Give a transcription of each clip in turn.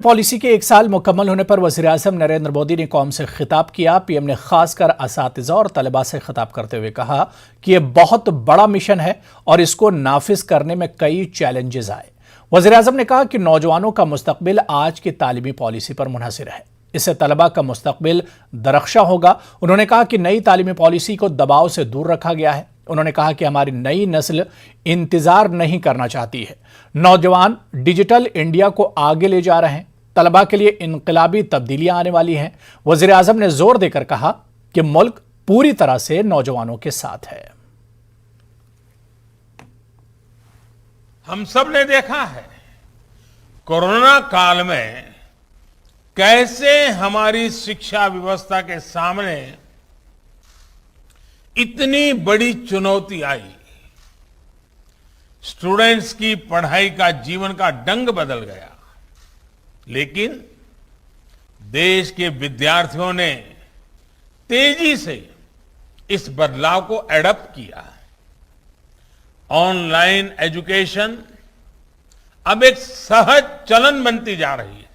Policy के 1 साल मुकम्मल होने पर वज़ीर-ए-आज़म नरेंद्र मोदी ने कौम से खिताब किया। पीएम ने खासकर असातिज़ा और तलबा से खिताब करते हुए कहा कि यह बहुत बड़ा मिशन है और इसको नाफिज करने में कई चैलेंजेस आए। वज़ीर-ए-आज़म ने कहा कि नौजवानों का मुस्तकबिल आज की तालीमी पॉलिसी पर मुनहसर है। इससे तलबा का मुस्तकबिल दरख्शा होगा। उन्होंने कहा कि नई तालीमी पॉलिसी को दबाव से दूर रखा गया है। उन्होंने कहा कि हमारी नई नस्ल इंतजार नहीं करना चाहती है। नौजवान डिजिटल इंडिया को आगे ले जा रहे हैं। तलबा के लिए इनकलाबी तब्दीलियां आने वाली हैं। वज़ीर आज़म ने जोर देकर कहा कि मुल्क पूरी तरह से नौजवानों के साथ है। हम सब ने देखा है कोरोना काल में कैसे हमारी शिक्षा व्यवस्था के सामने इतनी बड़ी चुनौती आई। स्टूडेंट्स की पढ़ाई का जीवन का ढंग बदल गया, लेकिन देश के विद्यार्थियों ने तेजी से इस बदलाव को एडॉप्ट किया। ऑनलाइन एजुकेशन अब एक सहज चलन बनती जा रही है।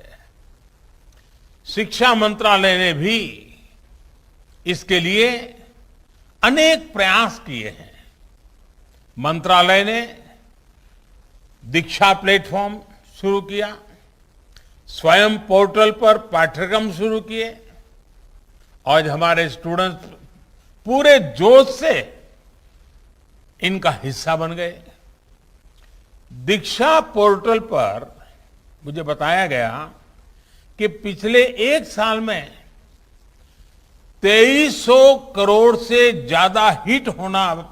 शिक्षा मंत्रालय ने भी इसके लिए अनेक प्रयास किए हैं। मंत्रालय ने दीक्षा प्लेटफॉर्म शुरू किया, स्वयं पोर्टल पर पाठ्यक्रम शुरू किए। आज हमारे स्टूडेंट्स पूरे जोश से इनका हिस्सा बन गए। दीक्षा पोर्टल पर मुझे बताया गया कि पिछले 1 साल में 2300 करोड़ से ज्यादा हिट होना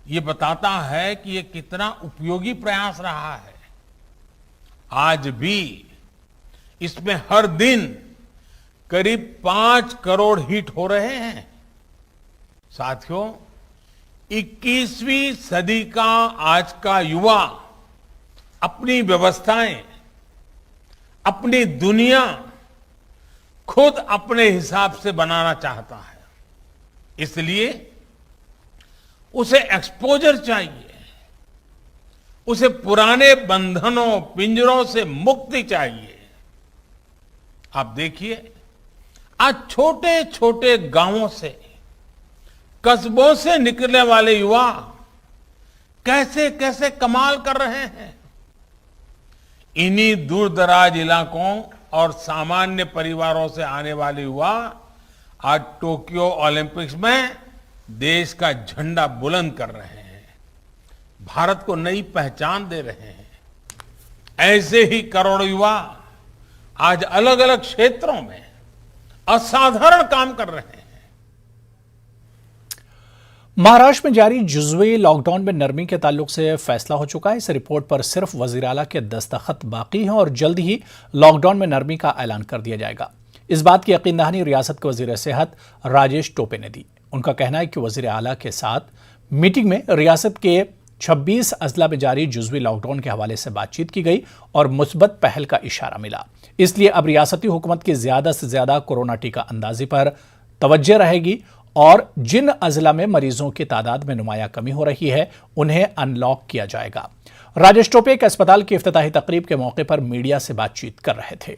ये बताता है कि ये कितना उपयोगी प्रयास रहा है। आज भी इसमें हर दिन करीब 5 करोड़ हिट हो रहे हैं। साथियों, 21वीं सदी का आज का युवा अपनी व्यवस्थाएं, अपनी दुनिया खुद अपने हिसाब से बनाना चाहता है। इसलिए उसे एक्सपोजर चाहिए, उसे पुराने बंधनों पिंजरों से मुक्ति चाहिए। आप देखिए, आज छोटे छोटे गांवों से, कस्बों से निकलने वाले युवा कैसे कैसे कमाल कर रहे हैं। इन्हीं दूर दराज इलाकों और सामान्य परिवारों से आने वाले युवा आज टोक्यो ओलंपिक्स में देश का झंडा बुलंद कर रहे हैं, भारत को नई पहचान दे रहे हैं। ऐसे ही करोड़ों युवा आज अलग अलग क्षेत्रों में असाधारण काम कर रहे हैं। महाराष्ट्र में जारी जुज़वी लॉकडाउन में नरमी के ताल्लुक से फैसला हो चुका है। इस रिपोर्ट पर सिर्फ वज़ीर आला के दस्तखत बाकी हैं और जल्द ही लॉकडाउन में नरमी का ऐलान कर दिया जाएगा। इस बात की यकीन दहानी रियासत के वज़ीर सेहत राजेश टोपे ने दी। उनका कहना है कि वज़ीर आला के साथ मीटिंग में रियासत के 26 अजला में जारी जुज़वी लॉकडाउन के हवाले से बातचीत की गई और मुस्बत पहल का इशारा मिला। इसलिए अब रियासती हुकूमत की ज्यादा से ज्यादा कोरोना टीका अंदाजी पर तवज्जो रहेगी और जिन अजला में मरीजों की तादाद में नुमाया कमी हो रही है उन्हें अनलॉक किया जाएगा। राजेश टोपे एक अस्पताल की इफ्तिताही तकरीब के मौके पर मीडिया से बातचीत कर रहे थे।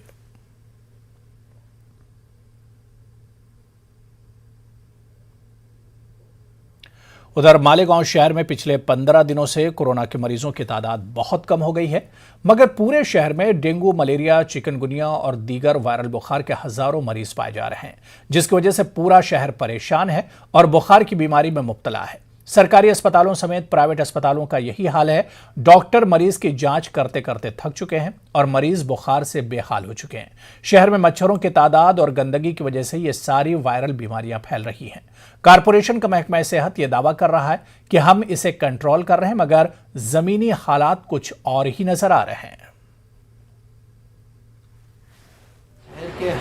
उधर मालेगांव शहर में पिछले 15 दिनों से कोरोना के मरीजों की तादाद बहुत कम हो गई है, मगर पूरे शहर में डेंगू, मलेरिया, चिकनगुनिया और दीगर वायरल बुखार के हजारों मरीज पाए जा रहे हैं, जिसकी वजह से पूरा शहर परेशान है और बुखार की बीमारी में मुब्तला है। सरकारी अस्पतालों समेत प्राइवेट अस्पतालों का यही हाल है। डॉक्टर मरीज की जांच करते करते थक चुके हैं और मरीज बुखार से बेहाल हो चुके हैं। शहर में मच्छरों की तादाद और गंदगी की वजह से ये सारी वायरल बीमारियां फैल रही हैं। कारपोरेशन का महकमा सेहत यह दावा कर रहा है कि हम इसे कंट्रोल कर रहे हैं, मगर जमीनी हालात कुछ और ही नजर आ रहे हैं।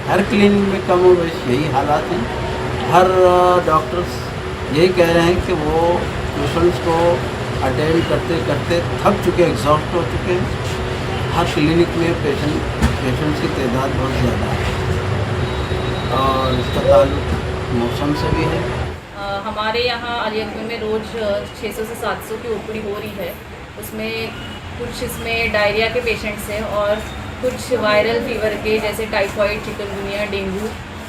हर क्लिनिक में कम और यही हालात हैं। हर डॉक्टर्स यही कह रहे हैं कि वो पेशेंट्स को अटेंड करते करते थक चुके, एग्जॉस्ट हो चुके हैं। हर क्लिनिक में पेशेंट्स की तादाद बहुत ज़्यादा है और इसका ताल्लुक मौसम से भी है। हमारे यहाँ अलीगढ़ में रोज़ 600 से 700 की ओपीडी हो रही है। उसमें कुछ इसमें डायरिया के पेशेंट्स हैं और कुछ वायरल फीवर के जैसे टाइफाइड, चिकनगुनिया, डेंगू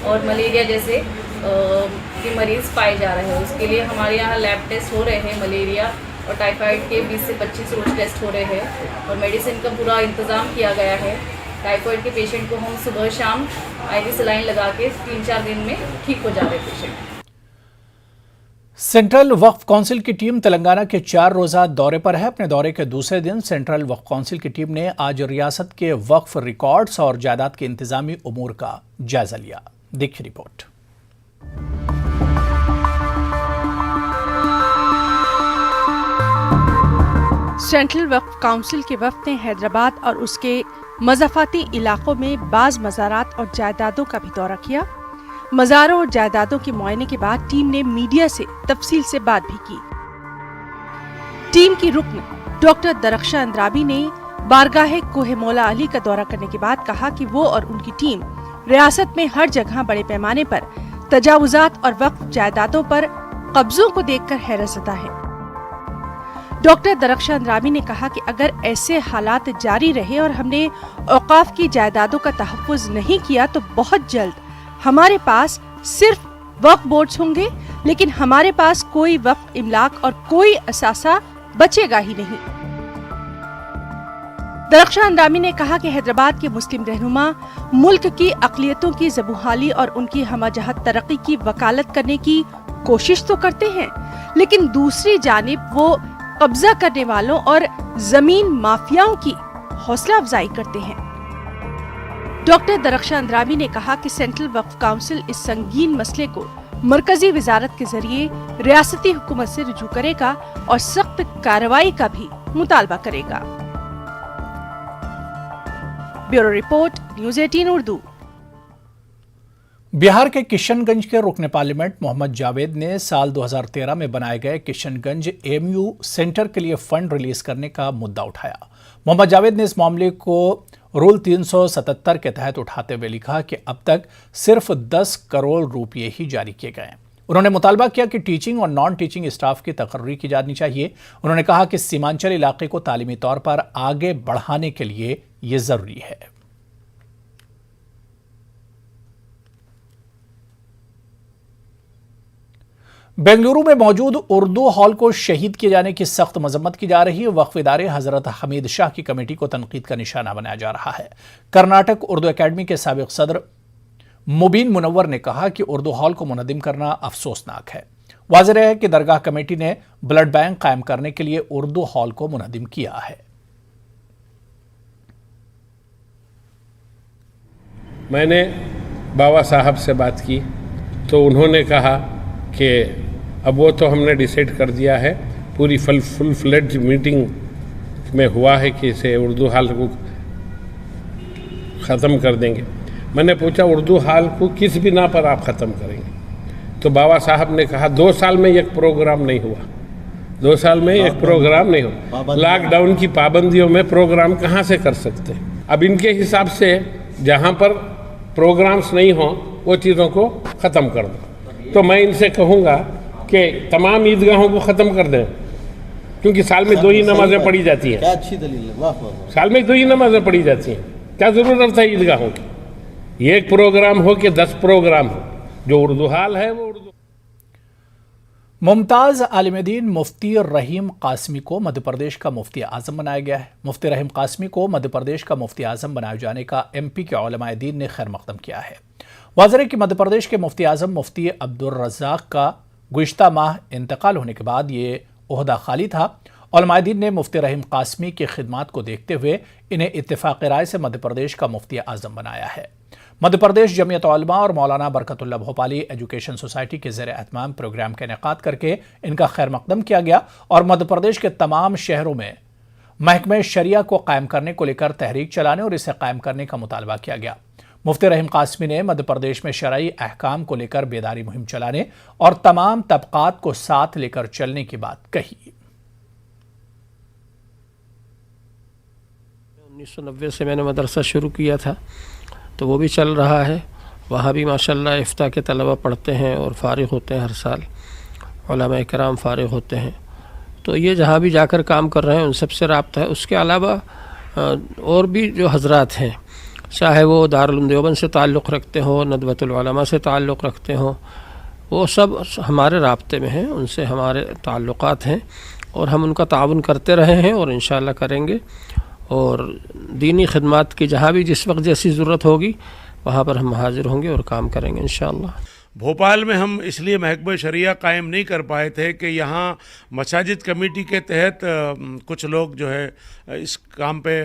और मलेरिया जैसे के मरीज़ पाए जा रहे हैं। उसके लिए हमारे यहाँ लैब टेस्ट हो रहे हैं। मलेरिया और टाइफाइड के 20 से 25 रोज टेस्ट हो रहे हैं और मेडिसिन का पूरा इंतज़ाम किया गया है। टाइफाइड के पेशेंट को हम सुबह शाम IV सलाइन लगा के 3-4 दिन में ठीक हो जा रहे पेशेंट। सेंट्रल वक्फ काउंसिल की टीम तेलंगाना के 4 रोजा दौरे पर है। अपने दौरे के दूसरे दिन सेंट्रल वक्फ काउंसिल की टीम ने आज रियासत के वक्फ रिकॉर्ड्स और जायदाद के इंतजामी उमूर का जायजा लिया। देखिए रिपोर्ट। सेंट्रल वक्फ काउंसिल के वफ्द ने हैदराबाद और उसके मज़ाफ़ाती इलाकों में बाज़ मज़ारात और जायदादों का भी दौरा किया। मज़ारों और जायदादों के मुआयने के बाद टीम ने मीडिया से तफसील से बात भी की। टीम की रुकन डॉक्टर दरख्शां अंद्राबी ने बारगाह कोहे मौला अली का दौरा करने के बाद कहा कि वो और उनकी टीम रियासत में हर जगह बड़े पैमाने पर तजावुजात और वक्फ जायदादों पर कब्जों को देखकर हैरतज़दा है। डॉक्टर दरख्शां अंद्राबी ने कहा कि अगर ऐसे हालात जारी रहे और हमने औकाफ की जायदादों का तहफ़्फ़ुज़ नहीं किया तो बहुत जल्द हमारे पास सिर्फ वक्फ बोर्ड्स होंगे, लेकिन हमारे पास कोई वक्फ इमलाक और कोई असासा बचेगा ही नहीं। दरख्शां अंद्राबी ने कहा कि हैदराबाद के मुस्लिम रहनुमा मुल्क की अक़लियतों की ज़बूहाली और उनकी हमजहत तरक्की की वकालत करने की कोशिश तो करते हैं, लेकिन दूसरी जानिब वो कब्जा करने वालों और जमीन माफियाओं की हौसला अफजाई करते हैं। डॉक्टर दरख्शां अंद्राबी ने कहा कि सेंट्रल वक्फ काउंसिल इस संगीन मसले को मरकजी वजारत के जरिए रियासती हुकूमत से रुजू करेगा और सख्त कार्रवाई का भी मुतालबा करेगा। Bureau report, news 18 Urdu. Bihar के किशनगंज के रुकने पार्लियामेंट मोहम्मद जावेद ने साल 2013 में बनाए गए किशनगंज AMU सेंटर के लिए फंड रिलीज करने का मुद्दा उठाया। मोहम्मद जावेद ने इस मामले को रूल 377 के तहत उठाते हुए लिखा कि अब तक सिर्फ 10 करोड़ रुपये ही जारी किए गए हैं। उन्होंने मुतालबा किया कि टीचिंग और नॉन टीचिंग स्टाफ की तकर्री की जानी चाहिए। उन्होंने कहा कि सीमांचल इलाके को तालीमी तौर पर आगे बढ़ाने के लिए ये जरूरी है। बेंगलुरु में मौजूद उर्दू हॉल को शहीद किए जाने की सख्त मजम्मत की जा रही है। वक्फ इदारे हजरत हमीद शाह की कमेटी को तनकीद का निशाना बनाया जा रहा है। कर्नाटक उर्दू अकेडमी के साबिक सदर मुबीन मुनव्वर ने कहा कि उर्दू हॉल को मुनज़्ज़म करना अफसोसनाक है। वाज़ेह है कि दरगाह कमेटी ने ब्लड बैंक कायम करने के लिए उर्दू हॉल को मुनज़्ज़म किया है। मैंने बाबा साहब से बात की तो उन्होंने कहा कि अब वो तो हमने डिसाइड कर दिया है, पूरी फुल फ्लेड्ज मीटिंग में हुआ है कि इसे उर्दू हाल को ख़त्म कर देंगे। मैंने पूछा उर्दू हाल को किस बिना पर आप ख़त्म करेंगे? तो बाबा साहब ने कहा 2 साल में एक प्रोग्राम नहीं हुआ, 2 साल में एक प्रोग्राम नहीं हुआ। लॉकडाउन की पाबंदियों में प्रोग्राम कहाँ से कर सकते हैं? अब इनके हिसाब से जहाँ पर प्रोग्राम्स नहीं हों वो चीज़ों को ख़त्म कर दो। तो मैं इनसे कहूँगा कि तमाम ईदगाहों को ख़त्म कर दें, क्योंकि साल में 2 ही नमाज़ें पढ़ी जाती हैं। क्या अच्छी दलील है, वाह वाह। साल में 2 ही नमाज़ें पढ़ी जाती हैं, क्या ज़रूरत है ईदगाहों की? एक प्रोग्राम हो कि 10 प्रोग्राम हो, जो उर्दू हाल है वो उर्दू। मुमताज़ आलिम-ए-दीन मुफ्ती रहीम कासमी को मध्य प्रदेश का मुफ्ती आज़म बनाया गया है। मुफ्ती रहीम कासमी को मध्य प्रदेश का मुफ्ती आज़म बनाए जाने का MP के उलमा-ए-दीन ने खैर मकदम किया है। वाज़ेह कि मध्य प्रदेश के मुफ्ती आज़म मुफ्ती अब्दुल रज़्ज़ाक़ का गुज़िश्ता माह इंतकाल होने के बाद ये ओहदा खाली था। उलमा-ए-दीन ने मुफ्ती रहीम कासमी की खिदमात को देखते हुए इन्हें इत्तेफ़ाक़ राय से मध्य प्रदेश का मुफ्ती आज़म बनाया है। मध्य प्रदेश जमीयत उलमा और मौलाना बरकतुल्लाह भोपाली एजुकेशन सोसाइटी के ज़ेर एहतमाम प्रोग्राम का इनेकाद करके इनका खैर मकदम किया गया और मध्य प्रदेश के तमाम शहरों में महकमे शरिया को कायम करने को लेकर तहरीक चलाने और इसे कायम करने का मुतालबा किया गया। मुफ्ती रहीम कासमी ने मध्य प्रदेश में शरई अहकाम को लेकर बेदारी मुहिम चलाने और तमाम तबकात को साथ लेकर चलने की बात कही। 1990 से मैंने मदरसा शुरू किया था, तो वो भी चल रहा है। वहाँ भी माशाल्लाह इफ्ता के तलबा पढ़ते हैं और फ़ारिग होते हैं हर साल, उलमा इकराम फ़ारिग होते हैं। तो ये जहाँ भी जाकर काम कर रहे हैं उन सबसे राब्ता है। उसके अलावा और भी जो हजरात हैं, चाहे वो दारुल उलूम देवबंद से ताल्लुक़ रखते हो, नदवतुल उलमा से ताल्लुक़ रखते हो, वो सब हमारे राब्ते में हैं, उनसे हमारे ताल्लुक़ात हैं और हम उनका ताउन करते रहे हैं और इंशाअल्लाह करेंगे। और दीनी खिदमत की जहाँ भी जिस वक्त जैसी ज़रूरत होगी वहाँ पर हम हाजिर होंगे और काम करेंगे इंशाअल्लाह। भोपाल में हम इसलिए महकमा शरिया कायम नहीं कर पाए थे कि यहाँ मसाजिद कमेटी के तहत कुछ लोग जो है इस काम पे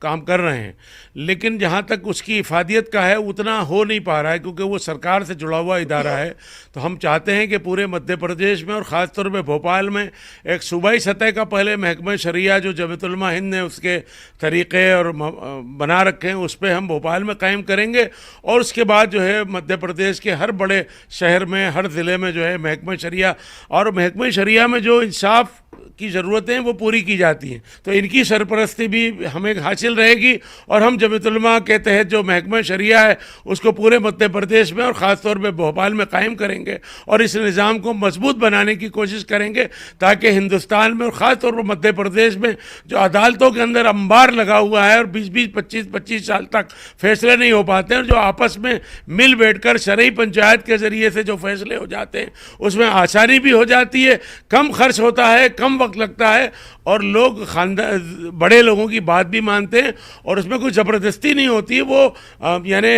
काम कर रहे हैं, लेकिन जहाँ तक उसकी इफादियत का है उतना हो नहीं पा रहा है क्योंकि वो सरकार से जुड़ा हुआ इदारा है। तो हम चाहते हैं कि पूरे मध्य प्रदेश में और ख़ास तौर पे भोपाल में एक सूबाई सतह का पहले महकमा शरिया जो जमीयत उलमा हिंद ने उसके तरीक़े और बना रखे हैं उस पर हम भोपाल में कायम करेंगे और उसके बाद जो है मध्य प्रदेश के हर बड़े शहर में, हर ज़िले में जो है महकमा शरिया और महकमा शरिया में जो इंसाफ की ज़रूरतें हैं वो पूरी की जाती हैं। तो इनकी सरपरस्ती भी हमें हासिल रहेगी और हम जमीयत उलमा के तहत जो महकमा शरिया है उसको पूरे मध्य प्रदेश में और ख़ास तौर पे भोपाल में कायम करेंगे और इस निज़ाम को मजबूत बनाने की कोशिश करेंगे ताकि हिंदुस्तान में और ख़ास तौर पर मध्य प्रदेश में जो अदालतों के अंदर अंबार लगा हुआ है और 20-20, 25-25 साल तक फैसले नहीं हो पाते हैं और जो आपस में मिल बैठकर शरई पंचायत के ज़रिए से जो फैसले हो जाते हैं उसमें आसानी भी हो जाती है, कम खर्च होता है, कम वक्त लगता है और लोग खानदान बड़े लोगों की बात भी मानते हैं और उसमें कोई ज़बरदस्ती नहीं होती है। वो यानी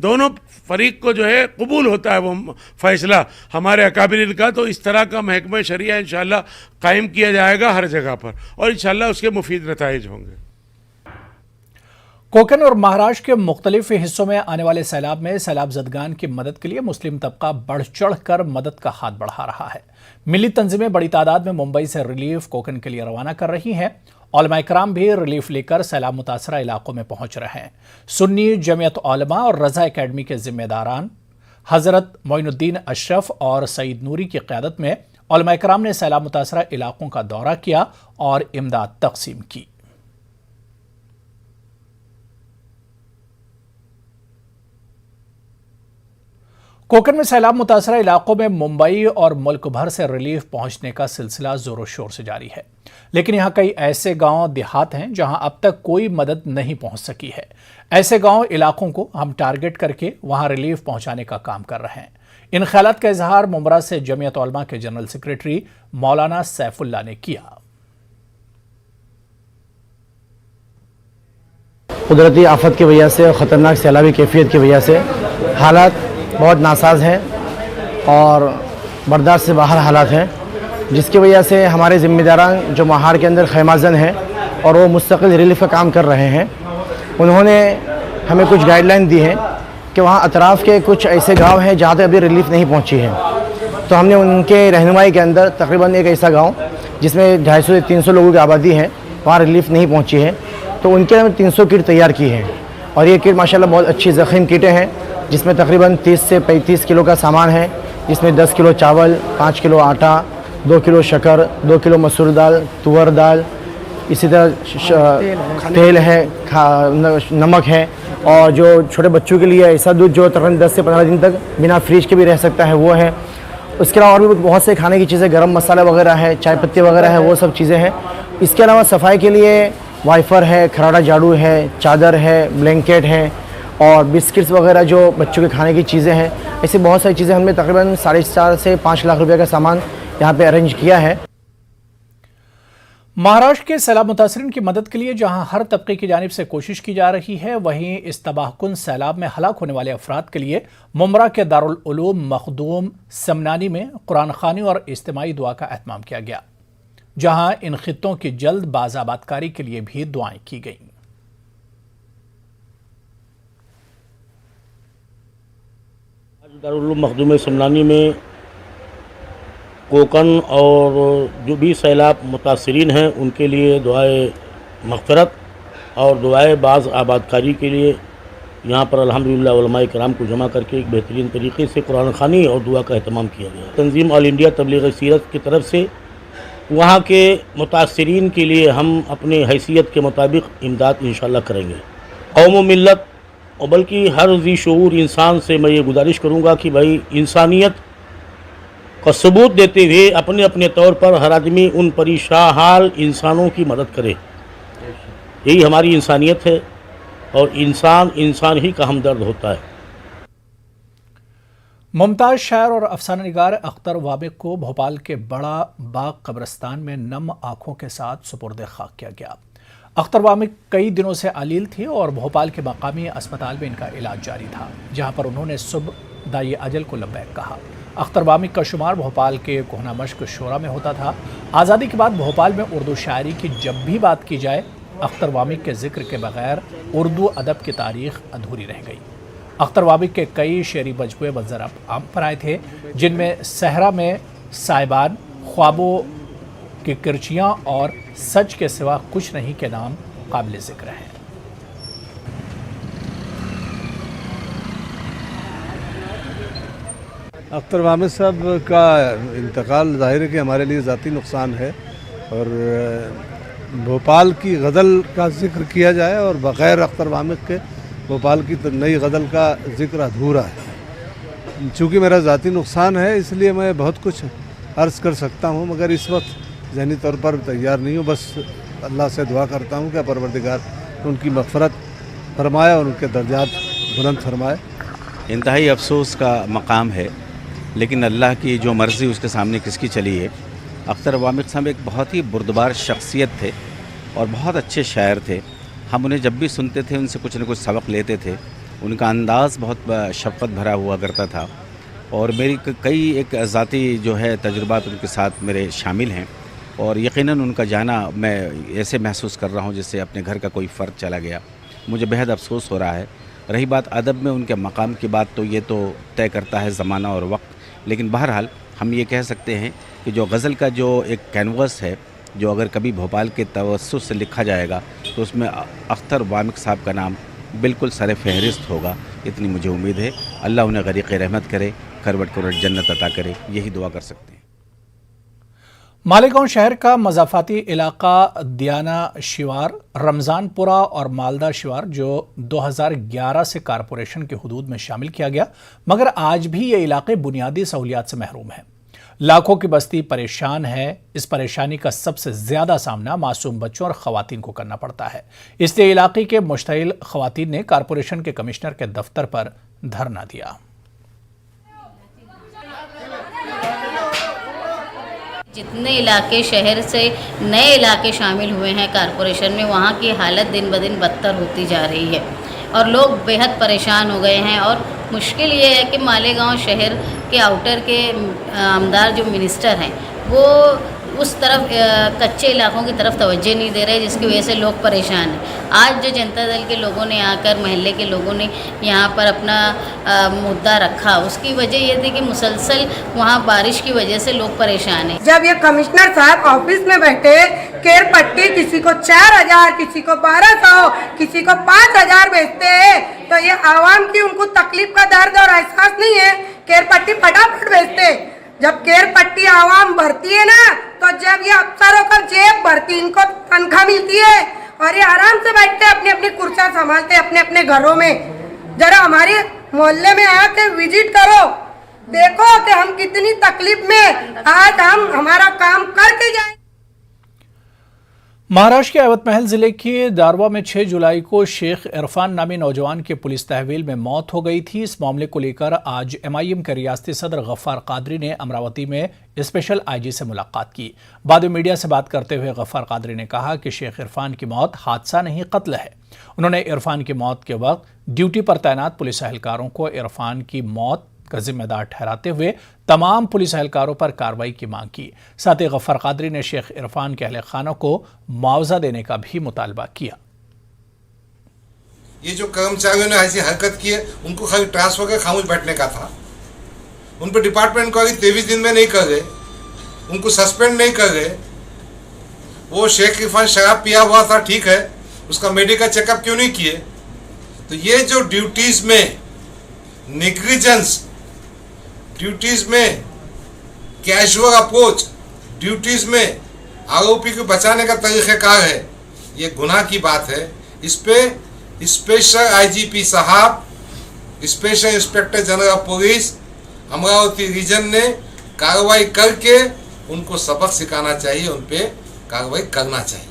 दोनों फरीक को जो है कबूल होता है वो फ़ैसला हमारे अकाबिरीन का। तो इस तरह का महकमा शरिया इंशाअल्लाह कायम किया जाएगा हर जगह पर और इंशाअल्लाह उसके मुफीद नताइज होंगे। कोकण और महाराष्ट्र के मुख्तलिफ हिस्सों में आने वाले सैलाब में सैलाब ज़दगान की मदद के लिए मुस्लिम तबका बढ़ चढ़ कर मदद का हाथ बढ़ा रहा है। मिली तंजीमें बड़ी तादाद में मुंबई से रिलीफ कोकण के लिए रवाना कर रही हैं। उलमा इकराम भी रिलीफ लेकर सैलाब मुतासरा इलाकों में पहुंच रहे हैं। सुन्नी जमियत उलमा और रजा एकेडमी के जिम्मेदारान हजरत मोइनुद्दीन अशरफ और सईद नूरी की क़यादत में उलमा इकराम ने सैलाब मुतासरा इलाकों का दौरा किया और इमदाद तकसीम की। कोकण में सैलाब मुतासरा इलाकों में मुंबई और मुल्क भर से रिलीफ पहुंचने का सिलसिला जोरों शोर से जारी है, लेकिन यहां कई ऐसे गांव देहात हैं जहां अब तक कोई मदद नहीं पहुंच सकी है। ऐसे गांव इलाकों को हम टारगेट करके वहां रिलीफ पहुंचाने का काम कर रहे हैं। इन ख्यालात का इजहार मुमरा से जमियत उलमा के जनरल सेक्रेटरी मौलाना सैफुल्लाह ने किया। कुदरती आफत की वजह से और ख़तरनाक सैलाबी कैफियत की वजह से हालात बहुत नासाज हैं और बर्दाश्त से बाहर हालात हैं, जिसकी वजह से हमारे ज़िम्मेदारान जो महाड़ के अंदर खैमाजन हैं और वो मुस्तकिल रिलीफ का काम कर रहे हैं, उन्होंने हमें कुछ गाइडलाइन दी हैं कि वहाँ अतराफ़ के कुछ ऐसे गांव हैं जहाँ तक अभी रिलीफ नहीं पहुँची है। तो हमने उनके रहनुमाई के अंदर तकरीबन एक ऐसा गाँव जिसमें 250 से 300 लोगों की आबादी है, वहाँ रिलीफ नहीं पहुँची है, तो उनके हमने 300 किट तैयार की है और ये किट माशाल्लाह बहुत अच्छी ज़ख़ीम किटें हैं जिसमें तकरीबन 30 से 35 किलो का सामान है, जिसमें 10 किलो चावल, 5 किलो आटा, 2 किलो शक्कर, 2 किलो मसूर दाल, तुअर दाल, इसी तरह तेल है, नमक है और जो छोटे बच्चों के लिए ऐसा दूध जो तकरीबन 10 से 15 दिन तक बिना फ्रिज के भी रह सकता है वो है। उसके अलावा और भी बहुत से खाने की चीज़ें, गरम मसाला वगैरह है, चाय पत्ती वगैरह है, वो सब चीज़ें हैं। इसके अलावा सफाई के लिए वाइफर है, खराड़ा झाड़ू है, चादर है, ब्लैंकेट है और बिस्किट्स वगैरह जो बच्चों के खाने की चीज़ें हैं, ऐसी बहुत सारी चीज़ें हमने तकरीबन 4.5 से 5 लाख रुपए का सामान यहाँ पे अरेंज किया है। महाराष्ट्र के सैलाब मुतासरीन की मदद के लिए जहां हर तबके की जानिब से कोशिश की जा रही है, वहीं इस तबाहकुन सैलाब में हलाक होने वाले अफराद के लिए मुमरा के दारुल उलूम मखदूम समनानी में कुरान खानी और इज्तिमाई दुआ का एहतमाम किया गया, जहां इन खित्तों की जल्द बाज़ाबातकारी के लिए भी दुआएं की गईं। दारुल उलूम मखदूम समनानी में कोकण और जो भी सैलाब मुतासरीन हैं उनके लिए दुआए मग़फ़िरत और दुआए बाज़ आबादकारी के लिए यहाँ पर अल्हम्दुलिल्लाह उलमा इकराम को जमा करके एक बेहतरीन तरीके से कुरान ख़ानी और दुआ का एहतमाम किया गया। तंजीम ऑल इंडिया तबलीग सीरत की तरफ से वहाँ के मुतासरीन के लिए हम अपने हैसियत के मुताबिक इमदाद इंशाअल्लाह करेंगे। कौम व मिल्लत और बल्कि हर ज़ी शऊर इंसान से मैं ये गुजारिश करूँगा कि भाई इंसानियत और सबूत देते हुए अपने अपने तौर पर हर आदमी उन परेशान इंसानों की मदद करे। यही हमारी इंसानियत है और इंसान ही का हमदर्द होता है। मुमताज शायर और अफसाना निगार अख्तर वामिक को भोपाल के बड़ा बाग कब्रिस्तान में नम आंखों के साथ सुपुर्द खाक किया गया। अख्तर वामिक कई दिनों से अलील थे और भोपाल के मकामी अस्पताल में इनका इलाज जारी था, जहां पर उन्होंने सुबह दाई अजल को लब्बैक कहा। अख्तर वामिक का शुमार भोपाल के कोहना मश्क शोरा में होता था। आज़ादी के बाद भोपाल में उर्दू शायरी की जब भी बात की जाए, अख्तर वामिक के जिक्र के बगैर उर्दू अदब की तारीख अधूरी रह गई। अख्तर वामिक के कई शेरी मजमूए मंजर आम पर आए थे, जिनमें सहरा में साइबान, ख्वाबों की किरचियाँ और सच के सिवा कुछ नहीं के नाम काबिल जिक्र हैं। अख्तर वामिक साहब का इंतकाल ज़ाहिर है कि हमारे लिए ज़ाती नुकसान है और भोपाल की गज़ल का जिक्र किया जाए और बग़ैर अख्तर वामिक के भोपाल की तो नई गज़ल का जिक्र अधूरा है। चूँकि मेरा ज़ाती नुकसान है इसलिए मैं बहुत कुछ अर्ज़ कर सकता हूँ, मगर इस वक्त ज़हनी तौर पर तैयार नहीं हूँ। बस अल्लाह से दुआ करता हूँ कि परवरदिगार उनकी मग़फ़रत फरमाए और उनके दर्जात बुलंद फरमाए। इंतहाई अफसोस का मकाम है, लेकिन अल्लाह की जो मर्ज़ी उसके सामने किसकी चली है। अख्तर वामिक साहब एक बहुत ही बुर्दबार शख्सियत थे और बहुत अच्छे शायर थे। हम उन्हें जब भी सुनते थे उनसे कुछ न कुछ सबक लेते थे। उनका अंदाज़ बहुत शफ़क़त भरा हुआ करता था और मेरी कई एक ज़ाती जो है तजुर्बात उनके साथ मेरे शामिल हैं और यकीनन उनका जाना मैं ऐसे महसूस कर रहा हूँ जैसे अपने घर का कोई फ़र्द चला गया। मुझे बेहद अफसोस हो रहा है। रही बात अदब में उनके मकाम की बात, तो ये तो तय करता है ज़माना और वक्त, लेकिन बहरहाल हम ये कह सकते हैं कि जो गज़ल का जो एक कैनवस है, जो अगर कभी भोपाल के तवस्सुस से लिखा जाएगा तो उसमें अख्तर वामिक साहब का नाम बिल्कुल सर फहरिस्त होगा। इतनी मुझे उम्मीद है। अल्लाह उन्हें गरीक़ रहमत करे, करवट करवट जन्नत अता करे, यही दुआ कर सकते हैं। मालेगांव शहर का मज़ाफ़ाती इलाका दियाना शिवार, रमज़ानपुरा और मालदा शिवार जो 2011 से कारपोरेशन के हुदूद में शामिल किया गया, मगर आज भी ये इलाके बुनियादी सहूलियात से महरूम हैं। लाखों की बस्ती परेशान है। इस परेशानी का सबसे ज़्यादा सामना मासूम बच्चों और ख़वातीन को करना पड़ता है। इसलिए इलाके के मुश्तइल ख़वातीन ने कारपोरेशन के कमिश्नर के दफ्तर पर धरना दिया। जितने इलाके शहर से नए इलाके शामिल हुए हैं कारपोरेशन में, वहाँ की हालत दिन ब दिन बदतर होती जा रही है और लोग बेहद परेशान हो गए हैं। और मुश्किल ये है कि मालेगांव शहर के आउटर के आमदार जो मिनिस्टर हैं वो उस तरफ कच्चे इलाकों की तरफ तवज्जो नहीं दे रहे, जिसकी वजह से लोग परेशान हैं। आज जो जनता दल के लोगों ने आकर, महल्ले के लोगों ने यहाँ पर अपना मुद्दा रखा, उसकी वजह ये थी कि मुसलसल वहाँ बारिश की वजह से लोग परेशान हैं। जब ये कमिश्नर साहब ऑफिस में बैठे, केयर पट्टी किसी को 4000, किसी को 1200, किसी को 5000 बेचते हैं, तो ये आवाम की उनको तकलीफ का दर्द और एहसास नहीं है। केयर पट्टी फटाफट बेचते। जब केयर पट्टी आवाम भरती है ना, तो जब ये अफसरों का जेब भरती, इनको तनख्वाह मिलती है और ये आराम से बैठते अपनी अपनी कुर्सियां संभालते अपने अपने घरों में। जरा हमारे मोहल्ले में आके विजिट करो, देखो कि हम कितनी तकलीफ में आज हम हमारा काम करके जाए। महाराष्ट्र के यवतमाल जिले के दारवा में 6 जुलाई को शेख इरफान नामी नौजवान की पुलिस तहवील में मौत हो गई थी। इस मामले को लेकर आज MIM के रियासती सदर गफ्फार कादरी ने अमरावती में स्पेशल IG से मुलाकात की। बाद में मीडिया से बात करते हुए गफ्फार कादरी ने कहा कि शेख इरफान की मौत हादसा नहीं, कत्ल है। उन्होंने इरफान की मौत के वक्त ड्यूटी पर तैनात पुलिस एहलकारों को इरफान की मौत का जिम्मेदार ठहराते हुए तमाम पुलिस एहलकारों पर कार्रवाई की मांग की। साथ ही गफ्फार कादरी ने शेख इरफान के अहले खानों को मुआवजा देने का भी मुतालबा किया। ये जो कर्मचारियों ने ऐसी हरकत की है, उनको खाली ट्रांसफर कर खामोश बैठने का था। उन पर डिपार्टमेंट को 23 दिन में नहीं कर गए, उनको सस्पेंड नहीं कर गए। वो शेख इरफान शराब पिया हुआ था, ठीक है, उसका मेडिकल चेकअप क्यों नहीं किए? तो ये जो ड्यूटीज में नेग्लिजेंस, ड्यूटीज में कैजुअल अप्रोच, ड्यूटीज में आरोपी को बचाने का तरीक़ाकार है, ये गुनाह की बात है। इस पे स्पेशल IGP साहब, special inspector general of police Amravati region ने कार्रवाई करके उनको सबक सिखाना चाहिए, उन पे कार्रवाई करना चाहिए।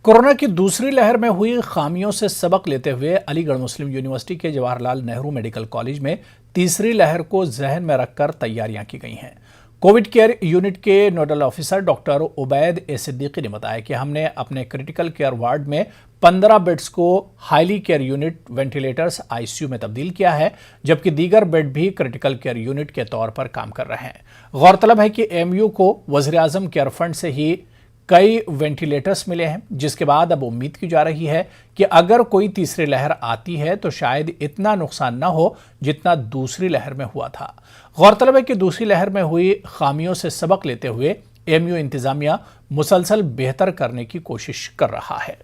कोरोना की दूसरी लहर में हुई खामियों से सबक लेते हुए अलीगढ़ मुस्लिम यूनिवर्सिटी के जवाहरलाल नेहरू मेडिकल कॉलेज में तीसरी लहर को जहन में रखकर तैयारियां की गई हैं। कोविड केयर यूनिट के नोडल ऑफिसर डॉक्टर उबैद ए सिद्दीकी ने बताया कि हमने अपने क्रिटिकल केयर वार्ड में 15 बेड्स को highly care unit ventilators ICU में तब्दील किया है, जबकि दीगर बेड भी क्रिटिकल केयर यूनिट के तौर पर काम कर रहे हैं। गौरतलब है कि एमयू को वज़ीर-ए-आज़म केयर फंड से ही कई वेंटिलेटर्स मिले हैं, जिसके बाद अब उम्मीद की जा रही है कि अगर कोई तीसरी लहर आती है तो शायद इतना नुकसान न हो जितना दूसरी लहर में हुआ था। गौरतलब है कि दूसरी लहर में हुई खामियों से सबक लेते हुए एमयू इंतजामिया मुसलसल बेहतर करने की कोशिश कर रहा है।